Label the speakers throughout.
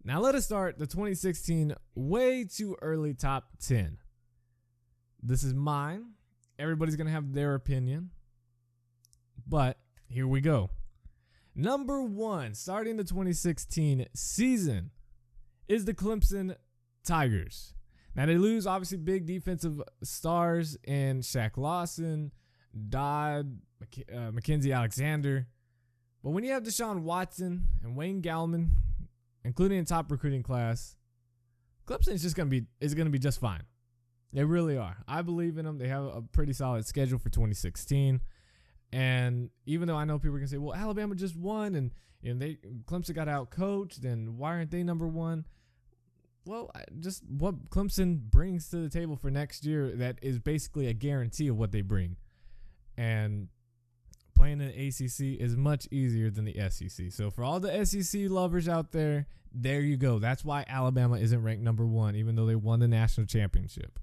Speaker 1: Now let us start the 2016 way too early top 10. This is mine. Everybody's going to have their opinion. But here we go. Number 1, starting the 2016 season, is the Clemson Tigers. Now they lose obviously big defensive stars in Shaq Lawson, Dodd, Mackenzie Alexander. But when you have Deshaun Watson and Wayne Gallman, including a top recruiting class, Clemson is going to be just fine. They really are. I believe in them. They have a pretty solid schedule for 2016. And even though I know people are going to say, well, Alabama just won and Clemson got out coached, and why aren't they number 1? Well, just what Clemson brings to the table for next year, that is basically a guarantee of what they bring. And playing in the ACC is much easier than the SEC. So for all the SEC lovers out there, there you go. That's why Alabama isn't ranked number 1, even though they won the national championship.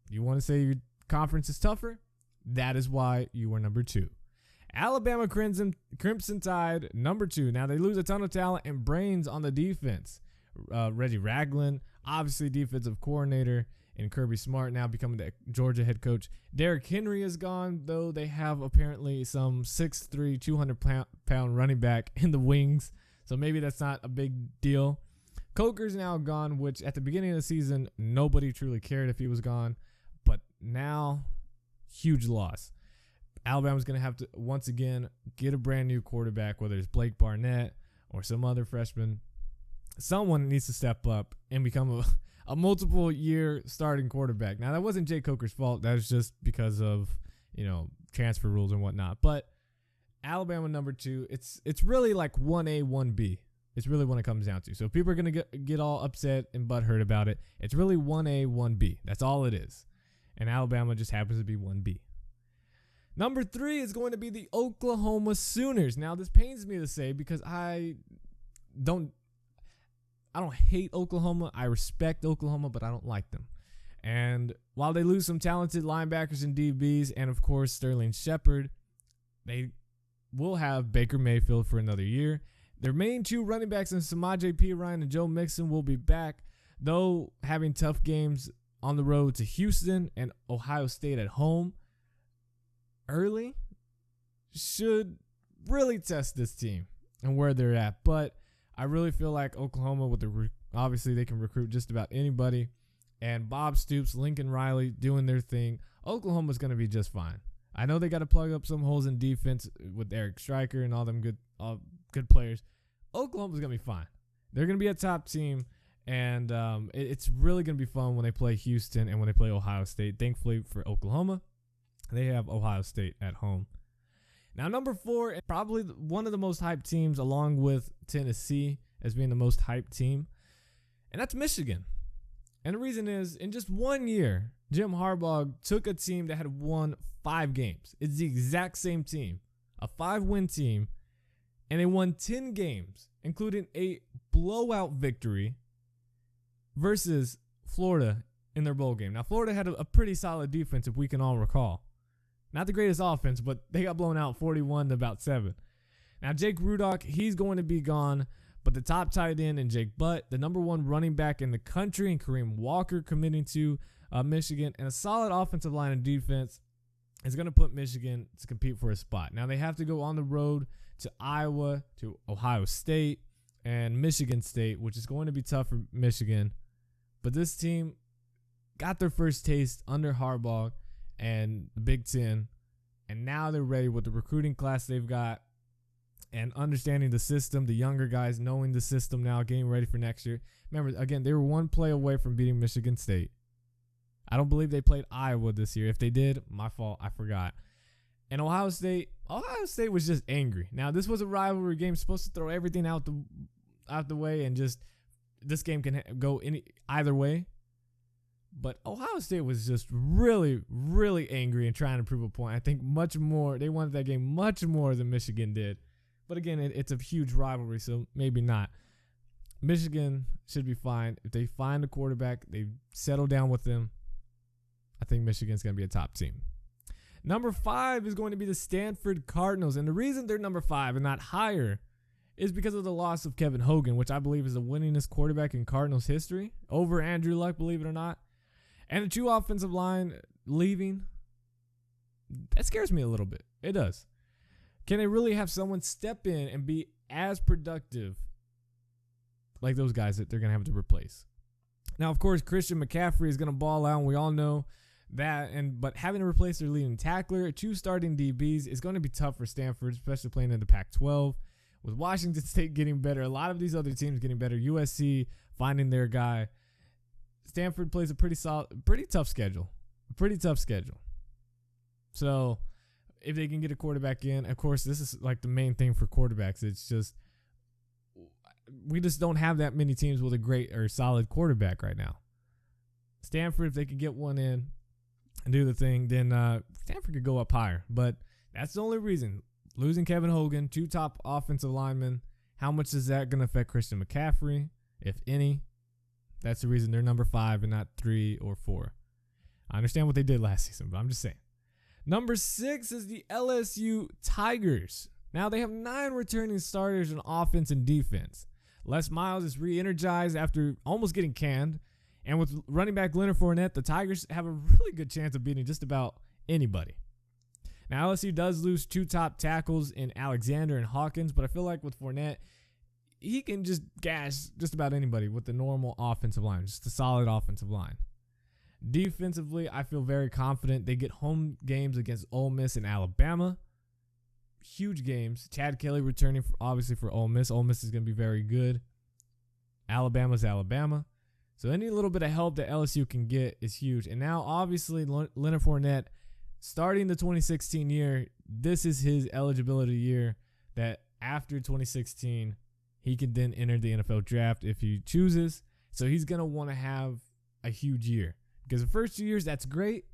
Speaker 1: You want to say your conference is tougher? That is why you are number 2. Alabama Crimson Tide, number 2. Now, they lose a ton of talent and brains on the defense. Reggie Ragland, obviously defensive coordinator, and Kirby Smart now becoming the Georgia head coach. Derrick Henry is gone, though they have apparently some 6'3", 200-pound running back in the wings. So maybe that's not a big deal. Coker's now gone, which at the beginning of the season, nobody truly cared if he was gone. But now, huge loss. Alabama's going to have to, once again, get a brand new quarterback, whether it's Blake Barnett or some other freshman. Someone needs to step up and become a multiple-year starting quarterback. Now, that wasn't Jay Coker's fault. That was just because of, transfer rules and whatnot. But Alabama number 2, it's really like 1A, 1B. It's really what it comes down to. So if people are going to get all upset and butthurt about it, it's really 1A, 1B. That's all it is. And Alabama just happens to be 1B. Number 3 is going to be the Oklahoma Sooners. Now, this pains me to say because I don't hate Oklahoma. I respect Oklahoma, but I don't like them. And while they lose some talented linebackers and DBs, and of course Sterling Shepard, they will have Baker Mayfield for another year. Their main 2 running backs in Samaje Perine and Joe Mixon will be back, though having tough games on the road to Houston and Ohio State at home early should really test this team and where they're at. But I really feel like Oklahoma, obviously they can recruit just about anybody, and Bob Stoops, Lincoln Riley doing their thing. Oklahoma's going to be just fine. I know they got to plug up some holes in defense with Eric Stryker and all them good players. Oklahoma's going to be fine. They're going to be a top team, and it's really going to be fun when they play Houston and when they play Ohio State. Thankfully for Oklahoma, they have Ohio State at home. Now, number 4, probably one of the most hyped teams, along with Tennessee as being the most hyped team, and that's Michigan. And the reason is, in just 1 year, Jim Harbaugh took a team that had won 5 games. It's the exact same team, a 5-win team, and they won 10 games, including a blowout victory versus Florida in their bowl game. Now, Florida had a pretty solid defense, if we can all recall. Not the greatest offense, but they got blown out 41 to about 7. Now, Jake Rudock, he's going to be gone, but the top tight end in Jake Butt, the number 1 running back in the country, and Kareem Walker committing to Michigan, and a solid offensive line and defense is going to put Michigan to compete for a spot. Now, they have to go on the road to Iowa, to Ohio State, and Michigan State, which is going to be tough for Michigan. But this team got their first taste under Harbaugh and the Big Ten, and now they're ready with the recruiting class they've got and understanding the system, the younger guys knowing the system now, getting ready for next year. Remember, again, they were 1 play away from beating Michigan State. I don't believe they played Iowa this year. If they did, my fault, I forgot. And Ohio State was just angry. Now, this was a rivalry game, supposed to throw everything out the way, and just this game can go either way. But Ohio State was just really, really angry and trying to prove a point. I think much more. They wanted that game much more than Michigan did. But again, it's a huge rivalry, so maybe not. Michigan should be fine. If they find a quarterback, they settle down with them, I think Michigan's going to be a top team. Number 5 is going to be the Stanford Cardinals. And the reason they're number 5 and not higher is because of the loss of Kevin Hogan, which I believe is the winningest quarterback in Cardinals history, over Andrew Luck, believe it or not. And the 2 offensive line leaving, that scares me a little bit. It does. Can they really have someone step in and be as productive like those guys that they're going to have to replace? Now, of course, Christian McCaffrey is going to ball out, and we all know that. But having to replace their leading tackler, 2 starting DBs, is going to be tough for Stanford, especially playing in the Pac-12. With Washington State getting better, a lot of these other teams getting better, USC finding their guy, Stanford plays a pretty tough schedule. So if they can get a quarterback in, of course, this is like the main thing for quarterbacks. It's just we just don't have that many teams with a great or solid quarterback right now. Stanford, if they could get one in and do the thing, then Stanford could go up higher. But that's the only reason. Losing Kevin Hogan, 2 top offensive linemen, how much is that going to affect Christian McCaffrey, if any? That's the reason they're number 5 and not 3 or 4. I understand what they did last season, but I'm just saying. Number 6 is the LSU Tigers. Now, they have 9 returning starters in offense and defense. Les Miles is re-energized after almost getting canned. And with running back Leonard Fournette, the Tigers have a really good chance of beating just about anybody. Now, LSU does lose 2 top tackles in Alexander and Hawkins, but I feel like with Fournette, he can just gash just about anybody with the normal offensive line, just a solid offensive line. Defensively, I feel very confident. They get home games against Ole Miss and Alabama. Huge games. Chad Kelly returning, obviously, for Ole Miss. Ole Miss is going to be very good. Alabama's Alabama. So any little bit of help that LSU can get is huge. And now, obviously, Leonard Fournette, starting the 2016 year, this is his eligibility year that after 2016, he can then enter the NFL draft if he chooses. So he's going to want to have a huge year. Because the first 2 years, that's great.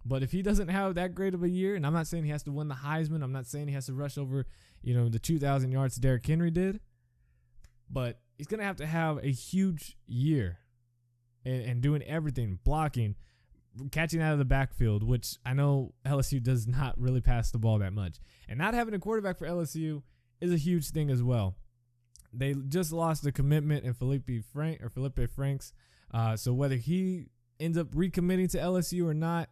Speaker 1: But if he doesn't have that great of a year, and I'm not saying he has to win the Heisman, I'm not saying he has to rush over, the 2,000 yards Derrick Henry did, but he's going to have a huge year and doing everything, blocking, catching out of the backfield, which I know LSU does not really pass the ball that much. And not having a quarterback for LSU is a huge thing as well. They just lost the commitment in Felipe Franks. So whether he ends up recommitting to LSU or not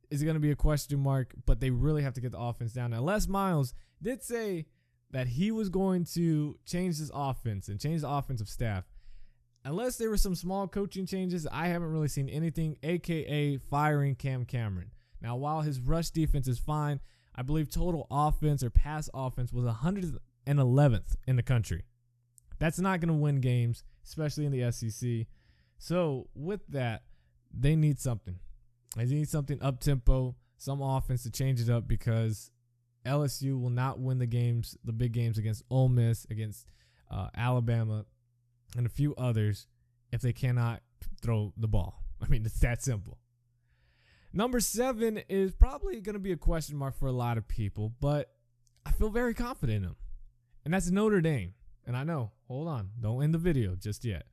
Speaker 1: is going to be a question mark, but they really have to get the offense down. Now, Les Miles did say that he was going to change his offense and change the offensive staff. Unless there were some small coaching changes, I haven't really seen anything, a.k.a. firing Cam Cameron. Now, while his rush defense is fine, I believe total offense or pass offense was 111th in the country. That's not going to win games, especially in the SEC. So, with that, they need something. They need something up-tempo, some offense to change it up because LSU will not win the big games against Ole Miss, against Alabama, and a few others if they cannot throw the ball. I mean, it's that simple. Number 7 is probably going to be a question mark for a lot of people, but I feel very confident in them. And that's Notre Dame. And I know, hold on, don't end the video just yet.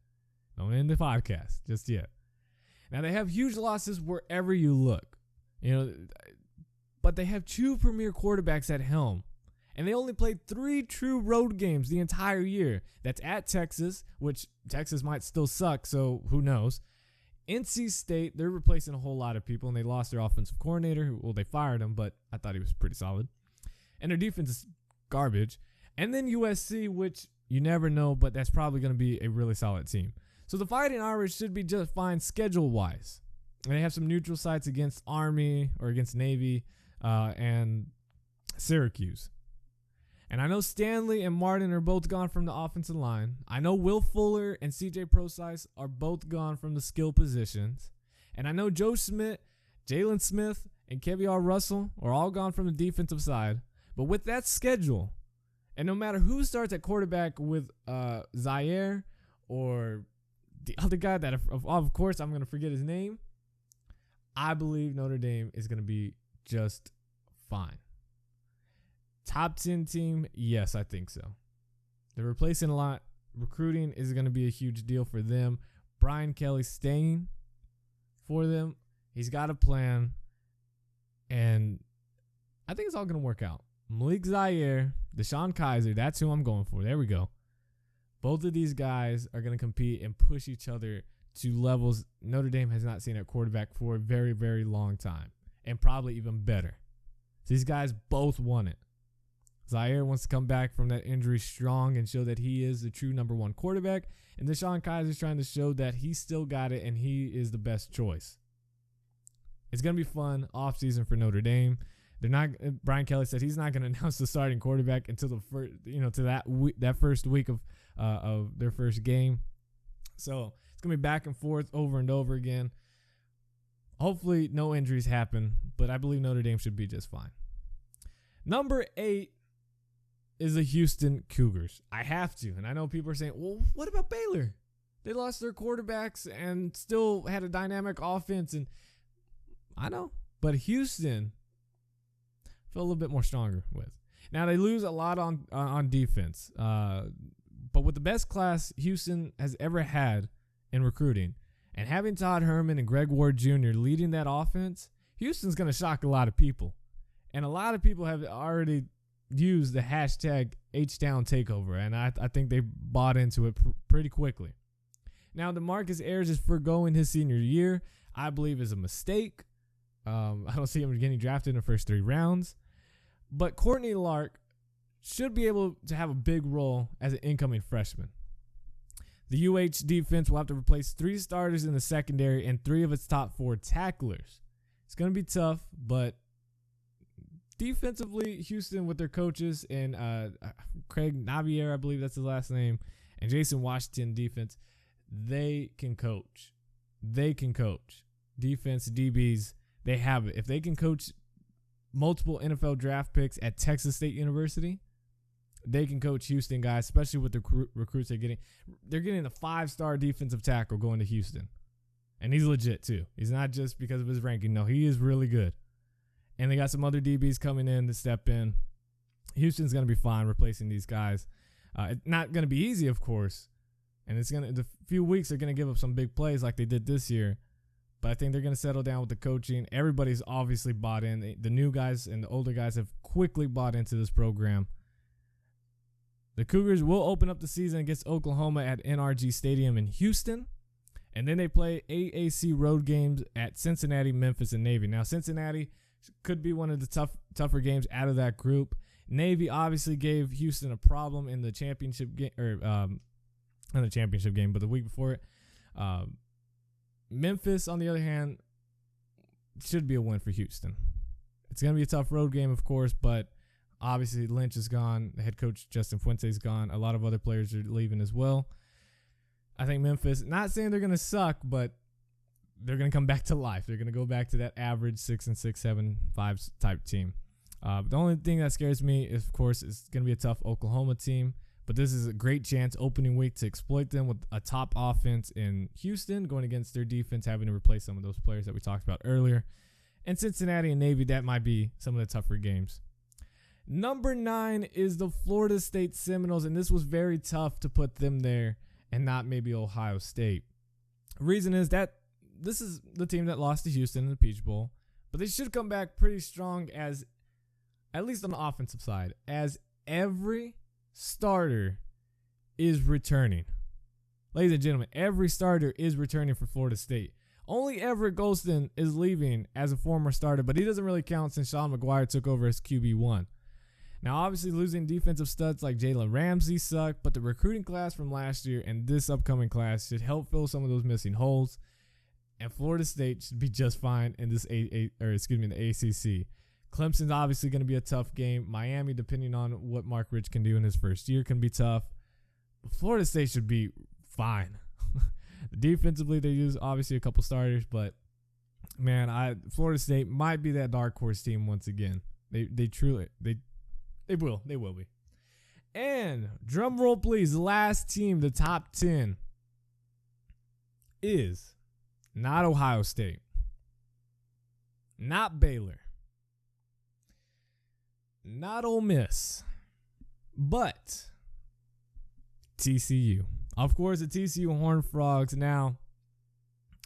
Speaker 1: Don't end the podcast just yet. Now, they have huge losses wherever you look, but they have 2 premier quarterbacks at helm. And they only played 3 true road games the entire year. That's at Texas, which Texas might still suck, so who knows. NC State, they're replacing a whole lot of people, and they lost their offensive coordinator. Well, they fired him, but I thought he was pretty solid. And their defense is garbage. And then USC, which you never know, but that's probably going to be a really solid team. So the Fighting Irish should be just fine schedule-wise. And they have some neutral sites against Army or against Navy and Syracuse. And I know Stanley and Martin are both gone from the offensive line. I know Will Fuller and CJ Prosise are both gone from the skill positions. And I know Joe Schmidt, Jalen Smith, and Keviar Russell are all gone from the defensive side. But with that schedule, and no matter who starts at quarterback with Zaire or the other guy that, of course, I'm going to forget his name, I believe Notre Dame is going to be just fine. Top 10 team? Yes, I think so. They're replacing a lot. Recruiting is going to be a huge deal for them. Brian Kelly staying for them. He's got a plan. And I think it's all going to work out. Malik Zaire, Deshaun Kaiser, that's who I'm going for. There we go. Both of these guys are going to compete and push each other to levels Notre Dame has not seen at quarterback for a very, very long time, and probably even better. These guys both want it. Zaire wants to come back from that injury strong and show that he is the true number one quarterback, and Deshaun Kaiser is trying to show that he still got it and he is the best choice. It's going to be fun offseason for Notre Dame. They're not. Brian Kelly said he's not going to announce the starting quarterback until the first, to that first week of their first game. So it's going to be back and forth over and over again. Hopefully no injuries happen, but I believe Notre Dame should be just fine. Number 8 is the Houston Cougars. I have to, and I know people are saying, well, what about Baylor? They lost their quarterbacks and still had a dynamic offense, and I know, but Houston feel a little bit more stronger with. Now, they lose a lot on defense, but with the best class Houston has ever had in recruiting, and having Todd Herman and Greg Ward Jr. leading that offense, Houston's going to shock a lot of people. And a lot of people have already used the hashtag H-Town takeover, and I think they bought into it pretty quickly. Now, DeMarcus Ayers is forgoing his senior year. I believe is a mistake. I don't see him getting drafted in the first 3 rounds. But Courtney Lark should be able to have a big role as an incoming freshman. The UH defense will have to replace 3 starters in the secondary and 3 of its top 4 tacklers. It's going to be tough, but defensively, Houston with their coaches and Craig Navier, I believe that's his last name, and Jason Washington defense, they can coach. They can coach. Defense, DBs, they have it. If they can coach multiple NFL draft picks at Texas State University, they can coach Houston guys, especially with the recruits they're getting. They're getting a 5-star defensive tackle going to Houston. And he's legit, too. He's not just because of his ranking. No, he is really good. And they got some other DBs coming in to step in. Houston's going to be fine replacing these guys. It's not going to be easy, of course. And the few weeks are going to give up some big plays like they did this year. But I think they're going to settle down with the coaching. Everybody's obviously bought in. The new guys and the older guys have quickly bought into this program. The Cougars will open up the season against Oklahoma at NRG Stadium in Houston. And then they play AAC road games at Cincinnati, Memphis, and Navy. Now, Cincinnati could be one of the tougher games out of that group. Navy obviously gave Houston a problem in the championship game, not the championship game, but the week before it. Memphis, on the other hand, should be a win for Houston. It's going to be a tough road game, of course, but obviously Lynch is gone. The head coach, Justin Fuente, is gone. A lot of other players are leaving as well. I think Memphis, not saying they're going to suck, but they're going to come back to life. They're going to go back to that average 6-6, 7-5 type team. The only thing that scares me, is, of course, is going to be a tough Oklahoma team. But this is a great chance opening week to exploit them with a top offense in Houston going against their defense, having to replace some of those players that we talked about earlier. And Cincinnati and Navy, that might be some of the tougher games. Number 9 is the Florida State Seminoles, and this was very tough to put them there and not maybe Ohio State. The reason is that this is the team that lost to Houston in the Peach Bowl, but they should come back pretty strong as, at least on the offensive side, as every starter is returning. Ladies and gentlemen, every starter is returning for Florida State. Only Everett Golston is leaving as a former starter, but he doesn't really count since Sean McGuire took over as QB1. Now, obviously, losing defensive studs like Jalen Ramsey sucked, but the recruiting class from last year and this upcoming class should help fill some of those missing holes. And Florida State should be just fine in this the ACC. Clemson's obviously going to be a tough game. Miami, depending on what Mark Rich can do in his first year, can be tough. But Florida State should be fine. Defensively, they use obviously a couple starters, but man, Florida State might be that dark horse team once again. They will be. And drum roll, please. The last team, the top 10, is not Ohio State, not Baylor, not Ole Miss, but TCU. Of course, the TCU Horned Frogs. Now,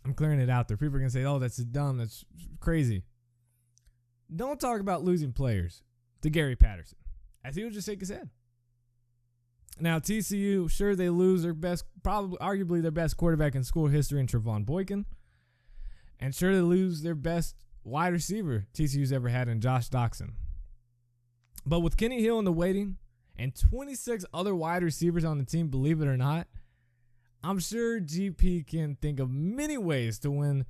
Speaker 1: I'm clearing it out there. People are going to say, oh, that's dumb. That's crazy. Don't talk about losing players. to Gary Patterson, as he would just shake his head. Now, TCU, sure, they lose their best, probably arguably their best quarterback in school history in Trevon Boykin. And sure, they lose their best wide receiver TCU's ever had in Josh Doxson. But with Kenny Hill in the waiting and 26 other wide receivers on the team, believe it or not, I'm sure GP can think of many ways to win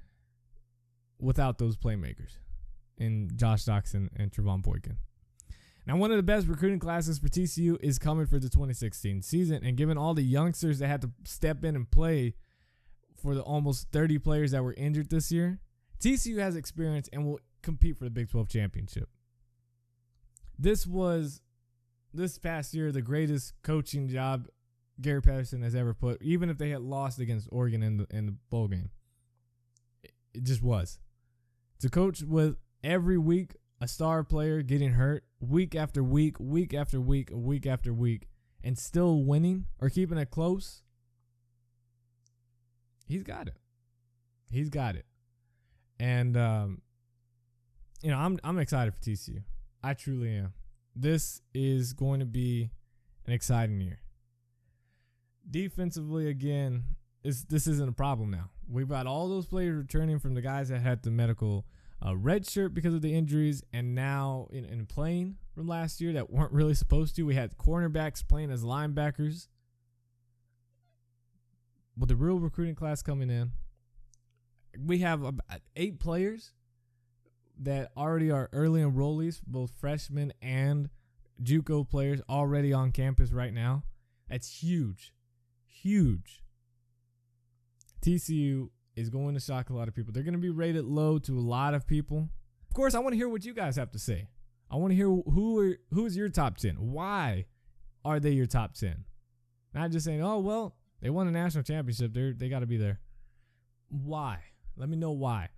Speaker 1: without those playmakers in Josh Doxson and Trevon Boykin. Now, one of the best recruiting classes for TCU is coming for the 2016 season, and given all the youngsters that had to step in and play for the almost 30 players that were injured this year, TCU has experience and will compete for the Big 12 championship. This was, this past year, the greatest coaching job Gary Patterson has ever put, even if they had lost against Oregon in the bowl game. It just was. To coach with every week a star player getting hurt week after week, week after week, week after week, and still winning or keeping it close, he's got it. He's got it. And, I'm excited for TCU. I truly am. This is going to be an exciting year. Defensively, again, this isn't a problem now. We've got all those players returning from the guys that had the medical red shirt because of the injuries, and now in playing from last year that weren't really supposed to. We had cornerbacks playing as linebackers. With the real recruiting class coming in, we have about 8 players that already are early enrollees, both freshmen and JUCO players already on campus right now. That's huge. Huge. TCU is going to shock a lot of people. They're going to be rated low to a lot of people. Of course, I want to hear what you guys have to say. I want to hear who's your top 10. Why are they your top 10? Not just saying, oh, well, they won a national championship. They got to be there. Why? Let me know why.